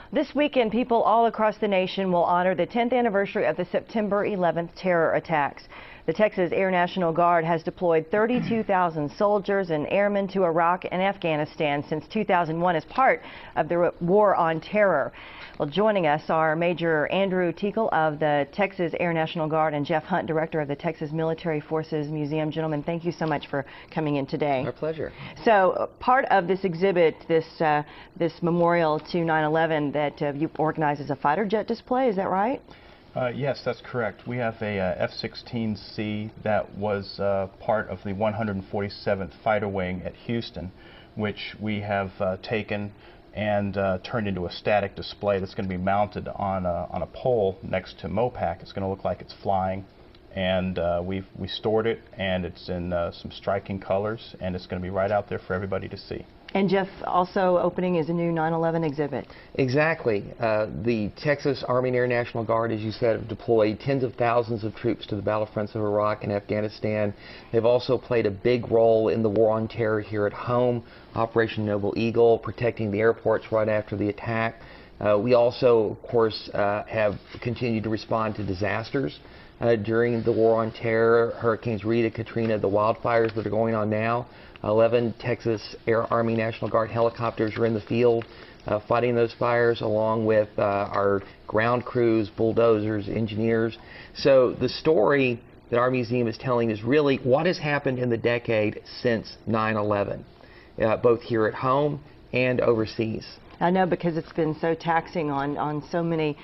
This weekend, people all across the nation will honor the 10th anniversary of the September 11th terror attacks. The Texas Air National Guard has deployed 32,000 soldiers and airmen to Iraq and Afghanistan since 2001 as part of the war on terror. Well, joining us are Major Andrew Teagle of the Texas Air National Guard and Jeff Hunt, Director of the Texas Military Forces Museum. Gentlemen, thank you so much for coming in today. Our pleasure. So, part of this exhibit, this memorial to 9/11 that you organized as a fighter jet display, is that right? Yes, that's correct. We have a F-16C that was part of the 147th Fighter Wing at Houston, which we have taken and turned into a static display that's going to be mounted on a pole next to MOPAC. It's going to look like it's flying, and we stored it, and it's in some striking colors, and it's going to be right out there for everybody to see. And Jeff, also opening is a new 9/11 exhibit. Exactly. The Texas Army and Air National Guard, as you said, have deployed tens of thousands of troops to the battlefronts of Iraq and Afghanistan. They've also played a big role in the war on terror here at home, Operation Noble Eagle, protecting the airports right after the attack. We also, of course, have continued to respond to disasters during the war on terror, Hurricanes Rita, Katrina, the wildfires that are going on now. 11 Texas Army National Guard helicopters are in the field fighting those fires, along with our ground crews, bulldozers, engineers. So the story that our museum is telling is really what has happened in the decade since 9/11, both here at home and overseas. I know, because it's been so taxing on so many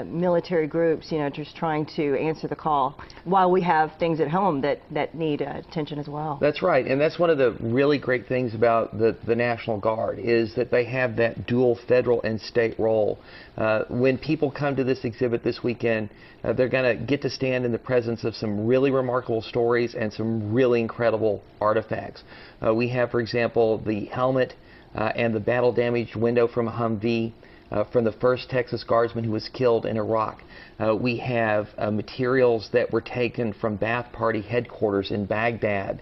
military groups, you know, just trying to answer the call while we have things at home that need attention as well. That's right, and that's one of the really great things about the National Guard is that they have that dual federal and state role. When people come to this exhibit this weekend, they're going to get to stand in the presence of some really remarkable stories and some really incredible artifacts. We have, for example, the helmet and the battle-damaged window from a Humvee from the first Texas Guardsman who was killed in Iraq. We have materials that were taken from Ba'ath Party headquarters in Baghdad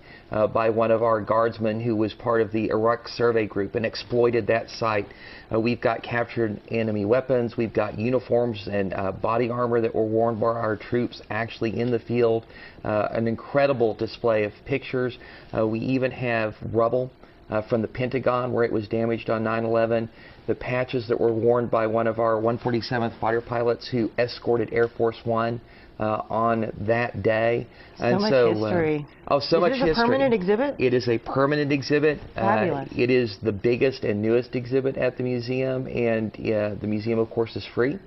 by one of our guardsmen who was part of the Iraq Survey Group and exploited that site. We've got captured enemy weapons. We've got uniforms and body armor that were worn by our troops actually in the field. An incredible display of pictures. We even have rubble from the Pentagon where it was damaged on 9/11, the patches that were worn by one of our 147th fighter pilots who escorted Air Force One on that day. So much history. So much history. Is it a permanent exhibit? It is a permanent exhibit. Fabulous. It is the biggest and newest exhibit at the museum, and the museum, of course, is free.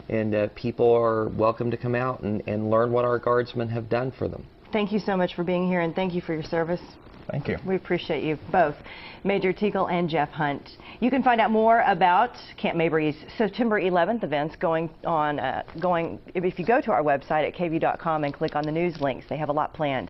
And people are welcome to come out and learn what our guardsmen have done for them. Thank you so much for being here, and thank you for your service. Thank you. We appreciate you both, Major Teagle and Jeff Hunt. You can find out more about Camp Mabry's September 11th events if you go to our website at KVUE.com and click on the news links. They have a lot planned.